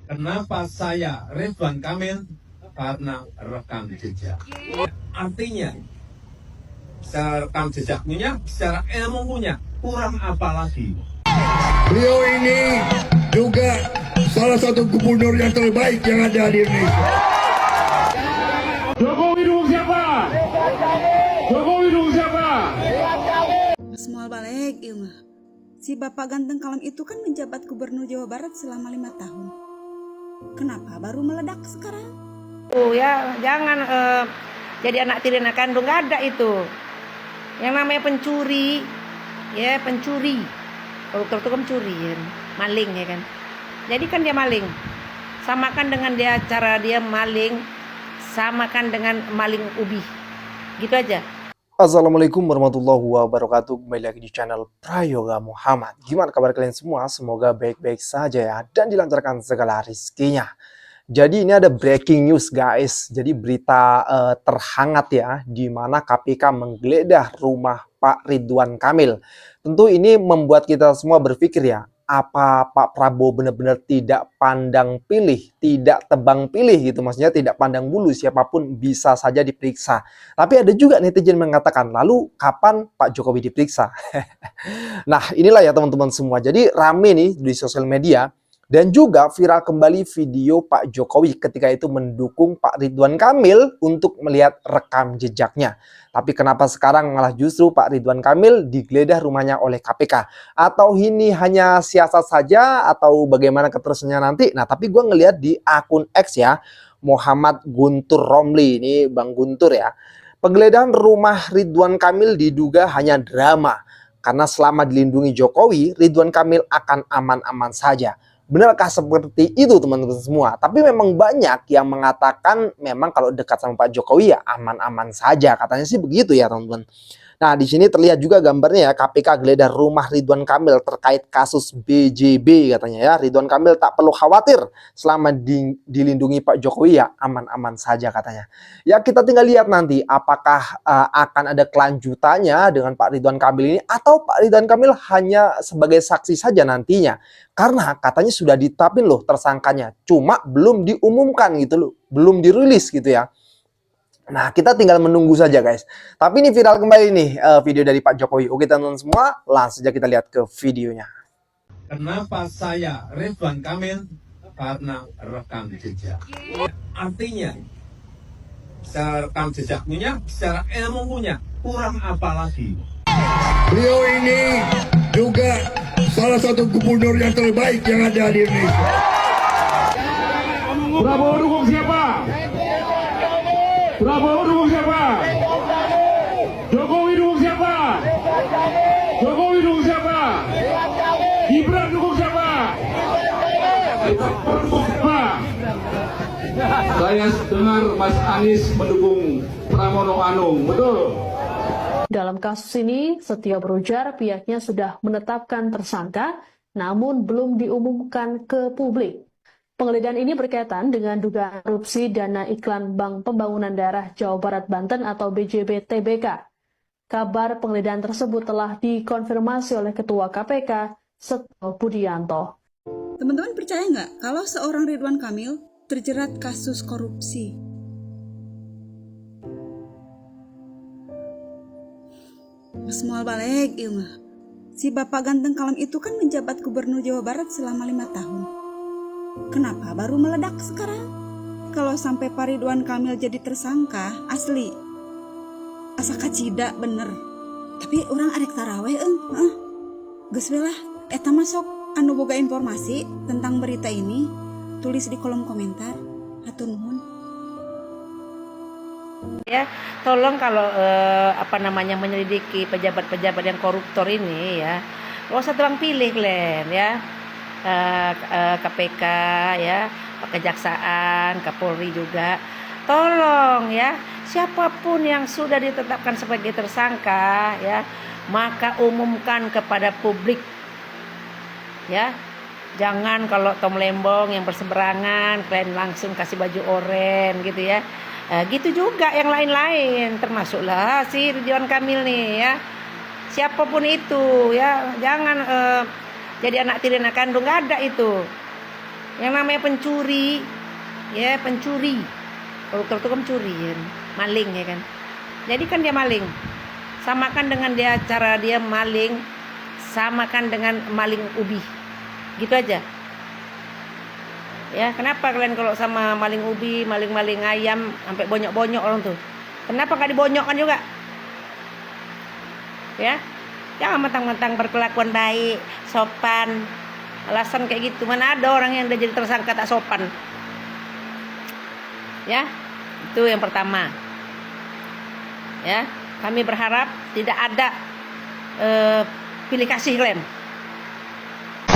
Kenapa saya Ridwan Kamil? Karena rekam jejak. Artinya, secara rekam jejak punya, secara ilmu punya, kurang apa lagi? Beliau ini juga salah satu gubernur yang terbaik yang ada di Indonesia. Jokowi dukung siapa? Jokowi dukung siapa? Semual balik, Ilma. Si Bapak Ganteng Kalem itu kan menjabat gubernur Jawa Barat selama 5 tahun. Kenapa baru meledak sekarang? Ya jangan jadi anak tiri anak kandung, nggak ada itu. Yang namanya pencuri, ya pencuri. Koruptor itu kan pencuri, ya, maling ya kan. Jadi kan dia maling. Samakan dengan dia cara dia maling, samakan dengan maling ubi. Gitu aja. Assalamualaikum warahmatullahi wabarakatuh. Kembali lagi di channel Prayoga Muhammad. Gimana kabar kalian semua? Semoga baik-baik saja ya, dan dilancarkan segala rizkinya. Jadi ini ada breaking news guys. Jadi berita terhangat ya, di mana KPK menggeledah rumah Pak Ridwan Kamil. Tentu ini membuat kita semua berpikir ya, apa Pak Prabowo benar-benar tidak pandang pilih, tidak tebang pilih gitu, maksudnya tidak pandang bulu, siapapun bisa saja diperiksa. Tapi ada juga netizen mengatakan, lalu kapan Pak Jokowi diperiksa? Nah inilah ya teman-teman semua, jadi rame nih di sosial media. Dan juga viral kembali video Pak Jokowi ketika itu mendukung Pak Ridwan Kamil untuk melihat rekam jejaknya. Tapi kenapa sekarang malah justru Pak Ridwan Kamil digeledah rumahnya oleh KPK? Atau ini hanya siasat saja atau bagaimana keterusannya nanti? Nah tapi gue ngelihat di akun X ya, Muhammad Guntur Romli, ini Bang Guntur ya. Penggeledahan rumah Ridwan Kamil diduga hanya drama. Karena selama dilindungi Jokowi, Ridwan Kamil akan aman-aman saja. Benarkah seperti itu teman-teman semua? Tapi memang banyak yang mengatakan memang kalau dekat sama Pak Jokowi ya aman-aman saja. Katanya sih begitu ya teman-teman. Nah di sini terlihat juga gambarnya ya, KPK geledah rumah Ridwan Kamil terkait kasus BJB katanya ya. Ridwan Kamil tak perlu khawatir selama dilindungi Pak Jokowi ya aman-aman saja katanya. Ya kita tinggal lihat nanti apakah akan ada kelanjutannya dengan Pak Ridwan Kamil ini, atau Pak Ridwan Kamil hanya sebagai saksi saja nantinya. Karena katanya sudah ditetapin loh tersangkanya, cuma belum diumumkan gitu loh, belum dirilis gitu ya. Nah kita tinggal menunggu saja guys. Tapi ini viral kembali nih video dari Pak Jokowi. Oke teman-teman semua, langsung saja kita lihat ke videonya. Kenapa saya Ridwan Kamil? Karena rekam jejak. Artinya, secara rekam jejak punya, secara ilmu punya, kurang apa lagi? Beliau ini juga salah satu gubernur yang terbaik yang ada di Indonesia. Prabowo dukung siapa? Prabowo dukung siapa? Jokowi dukung siapa? Jokowi dukung siapa? Gibran dukung siapa? Saya dengar Mas Anies mendukung Pramono Anung, betul? Dalam kasus ini, Setio berujar pihaknya sudah menetapkan tersangka, namun belum diumumkan ke publik. Penggeledahan ini berkaitan dengan dugaan korupsi dana iklan Bank Pembangunan Daerah Jawa Barat Banten atau BJB TBK. Kabar penggeledahan tersebut telah dikonfirmasi oleh Ketua KPK, Setio Budianto. Teman-teman percaya nggak kalau seorang Ridwan Kamil terjerat kasus korupsi? Semual balik, Ilma. Si Bapak Ganteng Kalem itu kan menjabat gubernur Jawa Barat selama 5 tahun. Kenapa baru meledak sekarang? Kalau sampai Pak Ridwan Kamil jadi tersangka, asli asa kacida bener. Tapi orang arek taraweh geus we lah eta masuk anu boga informasi tentang berita ini, tulis di kolom komentar. Hatur nuhun. Ya, tolong kalau menyelidiki pejabat-pejabat yang koruptor ini ya, nggak usah tebang pilih Glenn ya. KPK ya, Kejaksaan, Kapolri juga, tolong ya, siapapun yang sudah ditetapkan sebagai tersangka ya, maka umumkan kepada publik ya. Jangan kalau Tom Lembong yang berseberangan kalian langsung kasih baju oranye gitu ya. Gitu juga yang lain-lain, termasuklah si Ridwan Kamil nih ya. Siapapun itu ya, jangan jadi anak tiri anak kandung, nggak ada itu. Yang namanya pencuri, ya pencuri. Koruptor itu kan pencuri, ya. Maling ya kan. Jadi kan dia maling. Samakan dengan dia cara dia maling, samakan dengan maling ubi. Gitu aja. Ya, kenapa kalian kalau sama maling ubi, maling-maling ayam sampai bonyok-bonyok orang tuh? Kenapa nggak dibonyokkan juga? Ya, jangan mentang-mentang berkelakuan baik, sopan, alasan kayak gitu. Mana ada orang yang udah jadi tersangka tak sopan? Ya, itu yang pertama. Ya, kami berharap tidak ada pilih kasih kalian.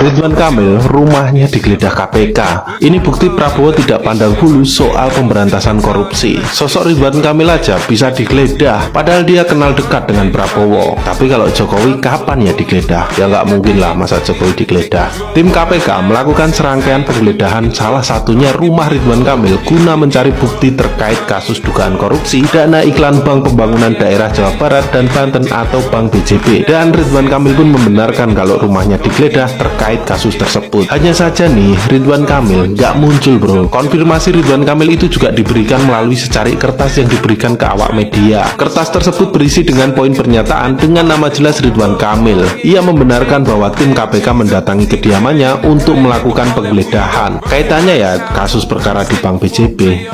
Ridwan Kamil rumahnya digeledah KPK. Ini bukti Prabowo tidak pandang bulu soal pemberantasan korupsi. Sosok Ridwan Kamil aja bisa digeledah, padahal dia kenal dekat dengan Prabowo. Tapi kalau Jokowi kapan ya digeledah? Ya nggak mungkin lah masa Jokowi digeledah. Tim KPK melakukan serangkaian penggeledahan salah satunya rumah Ridwan Kamil guna mencari bukti terkait kasus dugaan korupsi dana iklan Bank Pembangunan Daerah Jawa Barat dan Banten atau Bank BJB. Dan Ridwan Kamil pun membenarkan kalau rumahnya digeledah terkait kasus tersebut. Hanya saja nih, Ridwan Kamil nggak muncul bro. Konfirmasi Ridwan Kamil itu juga diberikan melalui secarik kertas yang diberikan ke awak media. Kertas tersebut berisi dengan poin pernyataan dengan nama jelas Ridwan Kamil. Ia membenarkan bahwa tim KPK mendatangi kediamannya untuk melakukan penggeledahan. Kaitannya ya kasus perkara di Bank BJB.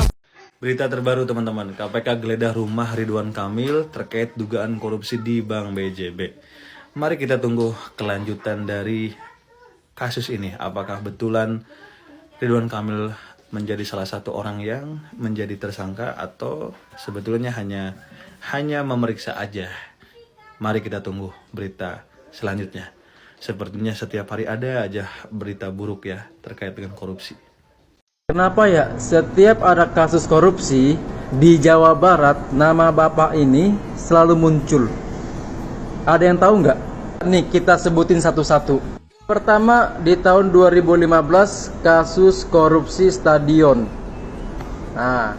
Berita terbaru teman-teman, KPK geledah rumah Ridwan Kamil terkait dugaan korupsi di Bank BJB. Mari kita tunggu kelanjutan dari kasus ini. Apakah betulan Ridwan Kamil menjadi salah satu orang yang menjadi tersangka atau sebetulnya hanya memeriksa aja. Mari kita tunggu berita selanjutnya. Sepertinya setiap hari ada aja berita buruk ya terkait dengan korupsi. Kenapa ya setiap ada kasus korupsi di Jawa Barat nama bapak ini selalu muncul? Ada yang tahu nggak? Nih kita sebutin satu-satu. Pertama di tahun 2015 kasus korupsi stadion. Nah,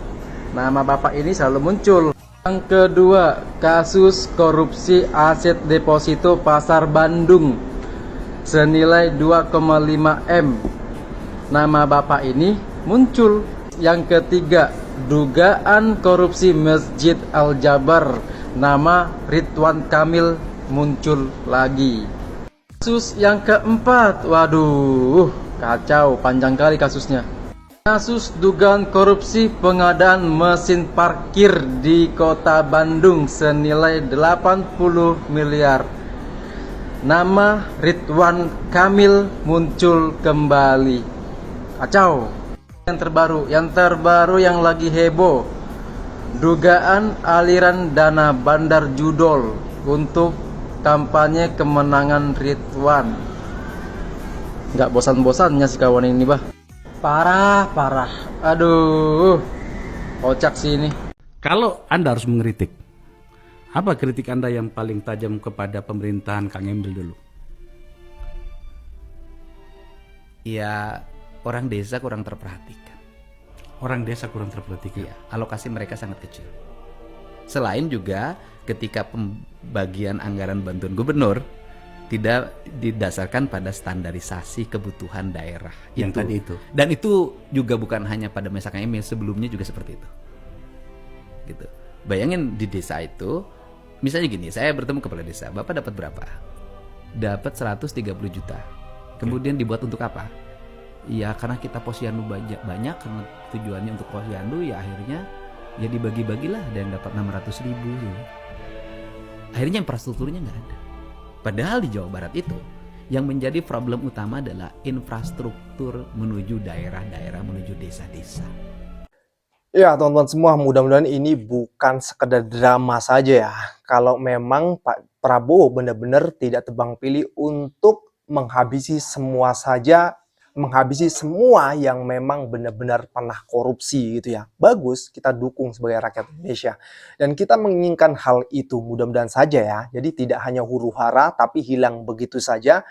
nama bapak ini selalu muncul. Yang kedua kasus korupsi aset deposito Pasar Bandung senilai 2,5 M. Nama bapak ini muncul. Yang ketiga dugaan korupsi Masjid Al Jabar, nama Ridwan Kamil muncul lagi. Kasus yang keempat, waduh, kacau, panjang kali kasusnya. Kasus dugaan korupsi pengadaan mesin parkir di Kota Bandung senilai 80 miliar. Nama Ridwan Kamil muncul kembali. Kacau. Yang terbaru yang lagi heboh, dugaan aliran dana bandar judol untuk kampanye kemenangan Ridwan. Nggak bosan-bosannya si kawan ini bah. Parah. Aduh, kocak sih ini. Kalau Anda harus mengkritik, apa kritik Anda yang paling tajam kepada pemerintahan Kang Emil dulu? Ya, orang desa kurang terperhatikan. Orang desa kurang terperhatikan. Ya, alokasi mereka sangat kecil. Selain juga ketika pembagian anggaran bantuan gubernur tidak didasarkan pada standarisasi kebutuhan daerah yang tadi itu. Dan itu juga bukan hanya pada masa Kang Emil, sebelumnya juga seperti itu. Gitu. Bayangin di desa itu, misalnya gini, saya bertemu kepala desa, Bapak dapat berapa? Dapat 130 juta. Kemudian dibuat untuk apa? Ya karena kita posyandu banyak, karena tujuannya untuk posyandu, ya akhirnya ya dibagi-bagilah, ada yang dapat 600 ribu gitu. Akhirnya infrastrukturnya nggak ada. Padahal di Jawa Barat itu yang menjadi problem utama adalah infrastruktur menuju daerah-daerah, menuju desa-desa. Ya teman-teman semua, mudah-mudahan ini bukan sekedar drama saja ya. Kalau memang Pak Prabowo benar-benar tidak tebang pilih untuk menghabisi semua yang memang benar-benar pernah korupsi gitu ya. Bagus, kita dukung sebagai rakyat Indonesia. Dan kita menginginkan hal itu, mudah-mudahan saja ya. Jadi tidak hanya huru-hara tapi hilang begitu saja.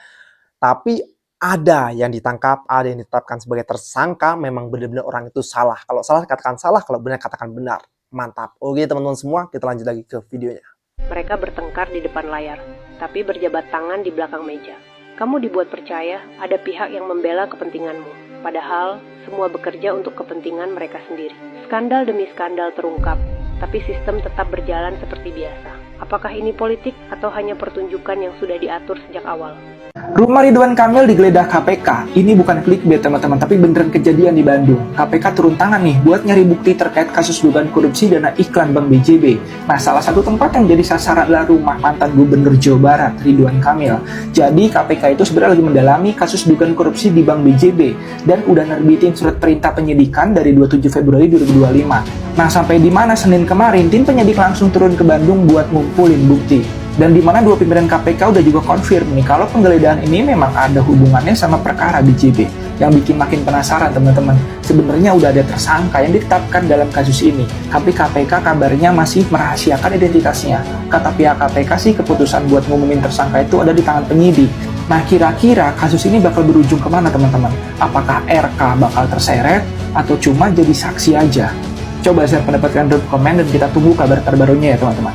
Tapi ada yang ditangkap, ada yang ditetapkan sebagai tersangka, memang benar-benar orang itu salah. Kalau salah katakan salah, kalau benar katakan benar. Mantap. Oke teman-teman semua, kita lanjut lagi ke videonya. Mereka bertengkar di depan layar, tapi berjabat tangan di belakang meja. Kamu dibuat percaya ada pihak yang membela kepentinganmu. Padahal, semua bekerja untuk kepentingan mereka sendiri. Skandal demi skandal terungkap, tapi sistem tetap berjalan seperti biasa. Apakah ini politik atau hanya pertunjukan yang sudah diatur sejak awal? Rumah Ridwan Kamil digeledah KPK. Ini bukan clickbait teman-teman, tapi beneran kejadian di Bandung. KPK turun tangan nih buat nyari bukti terkait kasus dugaan korupsi dana iklan Bank BJB. Nah, salah satu tempat yang jadi sasaran adalah rumah mantan Gubernur Jawa Barat, Ridwan Kamil. Jadi KPK itu sebenarnya lagi mendalami kasus dugaan korupsi di Bank BJB dan udah nerbitin surat perintah penyidikan dari 27 Februari 2025. Nah, sampai di mana Senin kemarin tim penyidik langsung turun ke Bandung buat ngumpulin bukti. Dan di mana dua pimpinan KPK udah juga konfirm nih kalau penggeledahan ini memang ada hubungannya sama perkara BJB. Yang bikin makin penasaran teman-teman, sebenarnya udah ada tersangka yang ditetapkan dalam kasus ini. Tapi KPK kabarnya masih merahasiakan identitasnya. Kata pihak KPK sih keputusan buat ngumumin tersangka itu ada di tangan penyidik. Nah, kira-kira kasus ini bakal berujung kemana teman-teman? Apakah RK bakal terseret atau cuma jadi saksi aja? Coba share pendapat kalian di komen dan kita tunggu kabar terbarunya ya teman-teman.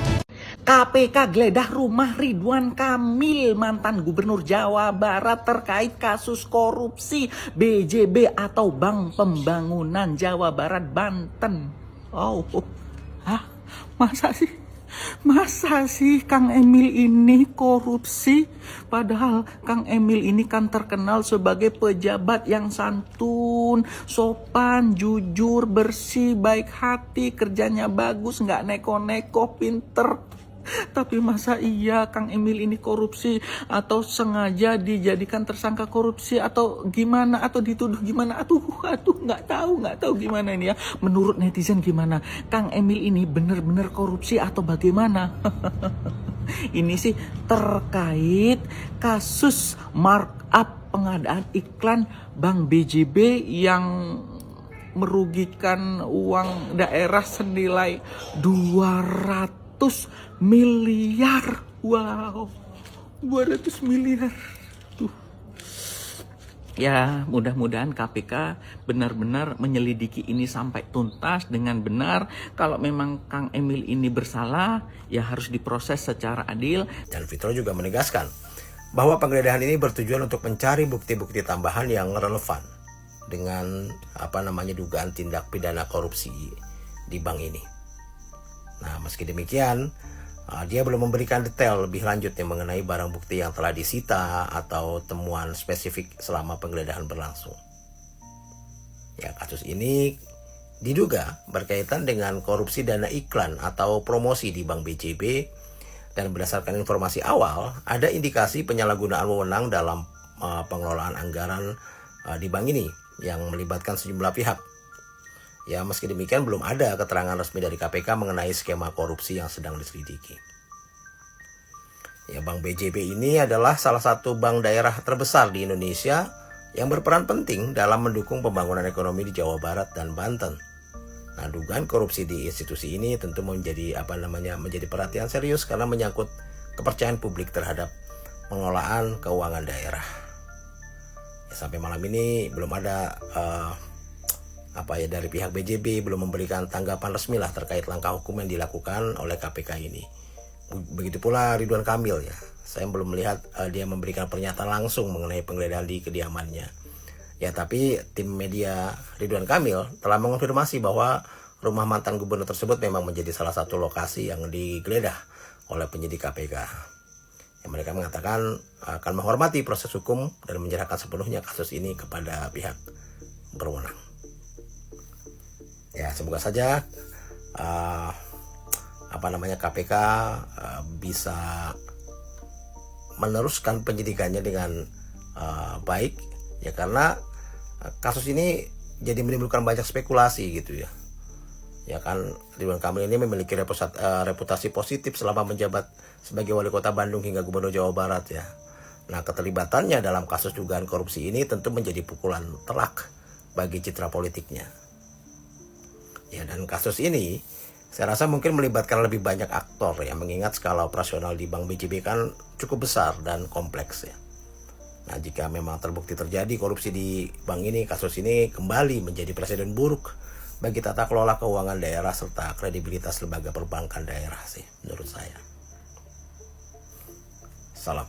KPK geledah rumah Ridwan Kamil, mantan Gubernur Jawa Barat terkait kasus korupsi BJB atau Bank Pembangunan Jawa Barat Banten. Hah? Masa sih Kang Emil ini korupsi? Padahal Kang Emil ini kan terkenal sebagai pejabat yang santun, sopan, jujur, bersih, baik hati, kerjanya bagus, nggak neko-neko, pinter. Tapi masa iya Kang Emil ini korupsi atau sengaja dijadikan tersangka korupsi atau gimana atau dituduh gimana? Aduh nggak tahu gimana ini ya. Menurut netizen gimana? Kang Emil ini bener-bener korupsi atau bagaimana? Ini sih terkait kasus markup pengadaan iklan Bank BJB yang merugikan uang daerah senilai 200 miliar. Wow, 200 miliar. Ya, mudah-mudahan KPK benar-benar menyelidiki ini sampai tuntas dengan benar. Kalau memang Kang Emil ini bersalah, ya harus diproses secara adil. Dan Fitro juga menegaskan bahwa penggeledahan ini bertujuan untuk mencari bukti-bukti tambahan yang relevan dengan dugaan tindak pidana korupsi di bank ini. Nah, meski demikian, dia belum memberikan detail lebih lanjut yang mengenai barang bukti yang telah disita atau temuan spesifik selama penggeledahan berlangsung. Ya, kasus ini diduga berkaitan dengan korupsi dana iklan atau promosi di Bank BJB dan berdasarkan informasi awal, ada indikasi penyalahgunaan wewenang dalam pengelolaan anggaran di bank ini yang melibatkan sejumlah pihak. Ya, meski demikian belum ada keterangan resmi dari KPK mengenai skema korupsi yang sedang diselidiki. Ya, Bank BJB ini adalah salah satu bank daerah terbesar di Indonesia yang berperan penting dalam mendukung pembangunan ekonomi di Jawa Barat dan Banten. Nah, dugaan korupsi di institusi ini tentu menjadi menjadi perhatian serius karena menyangkut kepercayaan publik terhadap pengelolaan keuangan daerah. Ya, sampai malam ini belum ada dari pihak BJB belum memberikan tanggapan resmi lah terkait langkah hukum yang dilakukan oleh KPK ini. Begitu pula Ridwan Kamil ya. Saya belum melihat dia memberikan pernyataan langsung mengenai penggeledahan di kediamannya. Ya, tapi tim media Ridwan Kamil telah mengonfirmasi bahwa rumah mantan gubernur tersebut memang menjadi salah satu lokasi yang digeledah oleh penyidik KPK. Ya, mereka mengatakan akan menghormati proses hukum dan menyerahkan sepenuhnya kasus ini kepada pihak berwenang. Ya, semoga saja KPK bisa meneruskan penyidikannya dengan baik ya, karena kasus ini jadi menimbulkan banyak spekulasi gitu ya. Ya kan, Ridwan Kamil ini memiliki reputasi positif selama menjabat sebagai wali kota Bandung hingga gubernur Jawa Barat ya. Nah, keterlibatannya dalam kasus dugaan korupsi ini tentu menjadi pukulan telak bagi citra politiknya. Ya, dan kasus ini saya rasa mungkin melibatkan lebih banyak aktor ya, mengingat skala operasional di Bank BJB kan cukup besar dan kompleks ya. Nah, jika memang terbukti terjadi korupsi di bank ini, kasus ini kembali menjadi presiden buruk bagi tata kelola keuangan daerah serta kredibilitas lembaga perbankan daerah sih menurut saya. Salam.